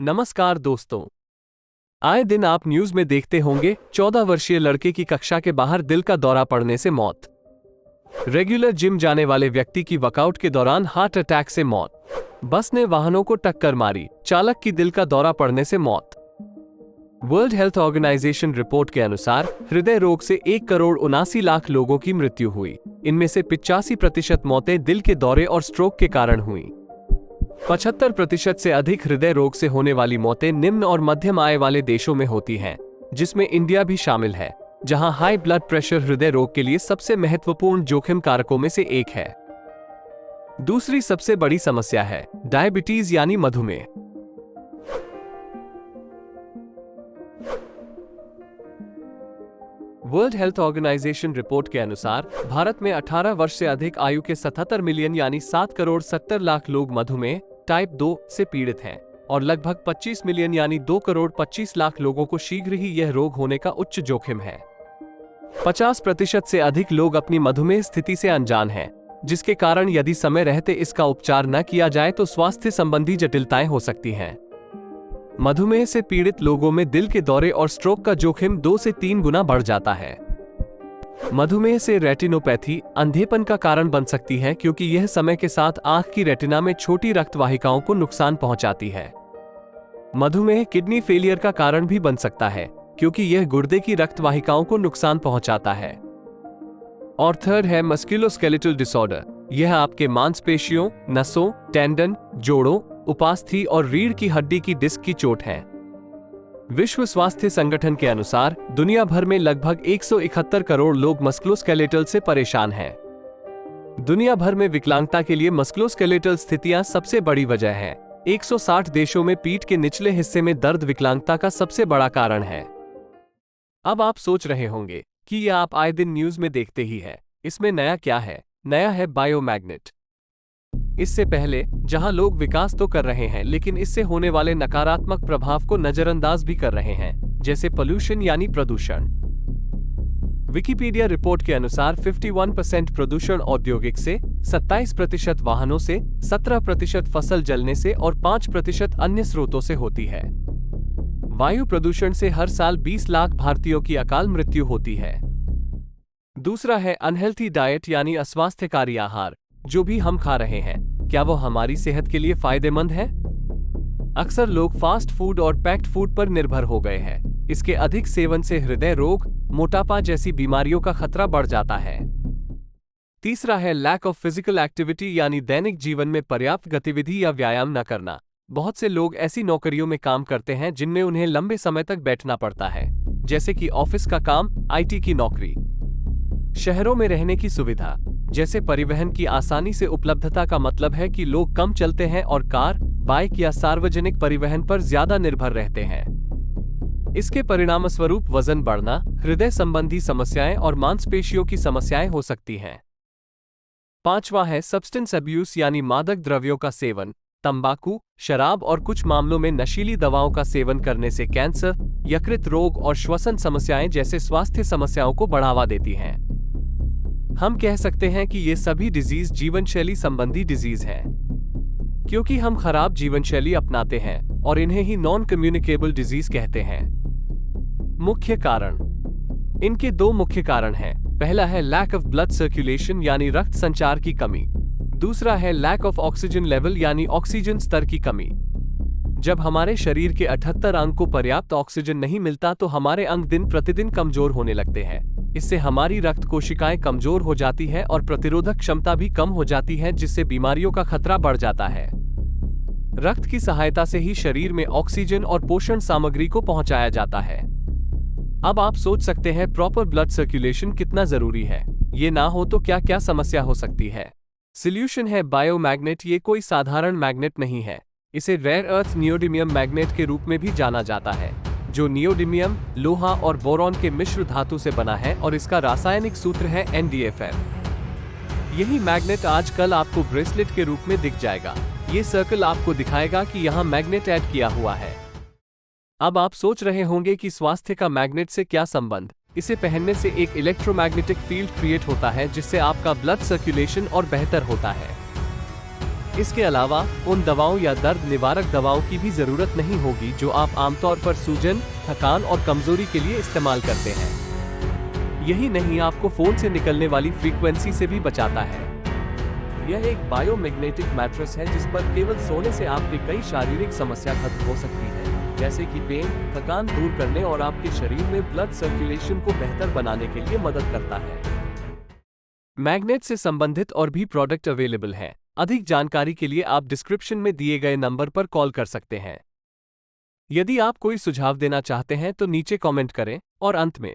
नमस्कार दोस्तों। आए दिन आप न्यूज में देखते होंगे 14 वर्षीय लड़के की कक्षा के बाहर दिल का दौरा पड़ने से मौत। रेगुलर जिम जाने वाले व्यक्ति की वर्कआउट के दौरान हार्ट अटैक से मौत। बस ने वाहनों को टक्कर मारी, चालक की दिल का दौरा पड़ने से मौत। वर्ल्ड हेल्थ ऑर्गेनाइजेशन रिपोर्ट के अनुसार हृदय रोग से 1,79,00,000 लोगों की मृत्यु हुई। इनमें से 85% मौतें दिल के दौरे और स्ट्रोक के कारण हुई। 75% से अधिक हृदय रोग से होने वाली मौतें निम्न और मध्यम आय वाले देशों में होती हैं, जिसमें इंडिया भी शामिल है, जहां हाई ब्लड प्रेशर हृदय रोग के लिए सबसे महत्वपूर्ण जोखिम कारकों में से एक है। दूसरी सबसे बड़ी समस्या है डायबिटीज यानी मधुमेह। वर्ल्ड हेल्थ ऑर्गेनाइजेशन रिपोर्ट के अनुसार भारत में 18 वर्ष से अधिक आयु के 77 मिलियन यानी 7,70,00,000 लोग मधुमेह टाइप 2 से पीड़ित हैं और लगभग 25 मिलियन यानी 2,25,00,000 लोगों को शीघ्र ही यह रोग होने का उच्च जोखिम है। 50% से अधिक लोग अपनी मधुमेह स्थिति से अनजान हैं, जिसके कारण यदि समय रहते इसका उपचार न किया जाए तो स्वास्थ्य संबंधी जटिलताएं हो सकती हैं। मधुमेह से पीड़ित लोगों में दिल के दौरे और स्ट्रोक का जोखिम 2 से 3 गुना बढ़ जाता है। मधुमेह से रेटिनोपैथी अंधेपन का कारण बन सकती है, क्योंकि यह समय के साथ आंख की रेटिना में छोटी रक्त वाहिकाओं को नुकसान पहुंचाती है। मधुमेह किडनी फेलियर का कारण भी बन सकता है, क्योंकि यह गुर्दे की रक्त वाहिकाओं को नुकसान पहुंचाता है। और थर्ड है मस्कुलोस्केलेटल डिसऑर्डर। यह आपके मांसपेशियों, नसों, टेंडन, जोड़ों, उपास्थि और रीढ़ की हड्डी की डिस्क की चोट है। विश्व स्वास्थ्य संगठन के अनुसार दुनिया भर में लगभग 171 करोड़ लोग मस्कुलोस्केलेटल से परेशान हैं। दुनिया भर में विकलांगता के लिए मस्कुलोस्केलेटल स्थितियां सबसे बड़ी वजह है। 160 देशों में पीठ के निचले हिस्से में दर्द विकलांगता का सबसे बड़ा कारण है। अब आप सोच रहे होंगे कि यह आप आए दिन न्यूज में देखते ही है, इसमें नया क्या है? नया है बायोमैग्नेट। इससे पहले जहां लोग विकास तो कर रहे हैं, लेकिन इससे होने वाले नकारात्मक प्रभाव को नजरअंदाज भी कर रहे हैं, जैसे पोल्यूशन यानी प्रदूषण। विकिपीडिया रिपोर्ट के अनुसार 51% प्रदूषण औद्योगिक से, 27% वाहनों से, 17% फसल जलने से और 5% अन्य स्रोतों से होती है। वायु प्रदूषण से हर साल 20 लाख भारतीयों की अकाल मृत्यु होती है। दूसरा है अनहेल्थी डाइट यानी अस्वास्थ्यकारी आहार। जो भी हम खा रहे हैं, क्या वो हमारी सेहत के लिए फायदेमंद है? अक्सर लोग फास्ट फूड और पैक्ड फूड पर निर्भर हो गए हैं। इसके अधिक सेवन से हृदय रोग, मोटापा जैसी बीमारियों का खतरा बढ़ जाता है। तीसरा है लैक ऑफ फिजिकल एक्टिविटी यानी दैनिक जीवन में पर्याप्त गतिविधि या व्यायाम न करना। बहुत से लोग ऐसी नौकरियों में काम करते हैं जिनमें उन्हें लंबे समय तक बैठना पड़ता है, जैसे कि ऑफिस का काम, IT की नौकरी। शहरों में रहने की सुविधा जैसे परिवहन की आसानी से उपलब्धता का मतलब है कि लोग कम चलते हैं और कार, बाइक या सार्वजनिक परिवहन पर ज्यादा निर्भर रहते हैं। इसके परिणामस्वरूप वजन बढ़ना, हृदय संबंधी समस्याएं और मांसपेशियों की समस्याएं हो सकती हैं। पांचवा है सब्सटेंस अब्यूज यानी मादक द्रव्यों का सेवन। तंबाकू, शराब और कुछ मामलों में नशीली दवाओं का सेवन करने से कैंसर, यकृत रोग और श्वसन समस्याएं जैसे स्वास्थ्य समस्याओं को बढ़ावा देती हैं। हम कह सकते हैं कि ये सभी डिजीज जीवन शैली संबंधी डिजीज हैं, क्योंकि हम खराब जीवन शैली अपनाते हैं और इन्हें ही नॉन कम्युनिकेबल डिजीज कहते हैं। मुख्य कारण, इनके 2 मुख्य कारण हैं। पहला है लैक ऑफ ब्लड सर्कुलेशन यानी रक्त संचार की कमी। दूसरा है लैक ऑफ ऑक्सीजन लेवल यानी ऑक्सीजन स्तर की कमी। जब हमारे शरीर के 78 अंग को पर्याप्त ऑक्सीजन नहीं मिलता तो हमारे अंग दिन प्रतिदिन कमजोर होने लगते हैं। इससे हमारी रक्त कोशिकाएं कमजोर हो जाती है और प्रतिरोधक क्षमता भी कम हो जाती है, जिससे बीमारियों का खतरा बढ़ जाता है। रक्त की सहायता से ही शरीर में ऑक्सीजन और पोषण सामग्री को पहुंचाया जाता है। अब आप सोच सकते हैं प्रॉपर ब्लड सर्कुलेशन कितना जरूरी है। ये ना हो तो क्या क्या समस्या हो सकती है? सॉल्यूशन है बायोमैग्नेट। ये कोई साधारण मैग्नेट नहीं है, इसे रेयर अर्थ नियोडिमियम मैग्नेट के रूप में भी जाना जाता है, जो नियोडिमियम, लोहा और बोरॉन के मिश्र धातु से बना है और इसका रासायनिक सूत्र है NDFM। यही मैग्नेट आजकल आपको ब्रेसलेट के रूप में दिख जाएगा। ये सर्कल आपको दिखाएगा कि यहाँ मैग्नेट ऐड किया हुआ है। अब आप सोच रहे होंगे कि स्वास्थ्य का मैग्नेट से क्या संबंध? इसे पहनने से एक इलेक्ट्रोमैग्नेटिक फील्ड क्रिएट होता है, जिससे आपका ब्लड सर्कुलेशन और बेहतर होता है। इसके अलावा उन दवाओं या दर्द निवारक दवाओं की भी जरूरत नहीं होगी जो आप आमतौर पर सूजन, थकान और कमजोरी के लिए इस्तेमाल करते हैं। यही नहीं, आपको फोन से निकलने वाली फ्रीक्वेंसी से भी बचाता है। यह एक बायोमैग्नेटिक मैट्रेस है जिस पर केवल सोने से आपकी कई शारीरिक समस्या खत्म हो सकती है, जैसे कि पेन, थकान दूर करने और आपके शरीर में ब्लड सर्कुलेशन को बेहतर बनाने के लिए मदद करता है। मैग्नेट से संबंधित और भी प्रोडक्ट अवेलेबल हैं। अधिक जानकारी के लिए आप डिस्क्रिप्शन में दिए गए नंबर पर कॉल कर सकते हैं। यदि आप कोई सुझाव देना चाहते हैं तो नीचे कमेंट करें। और अंत में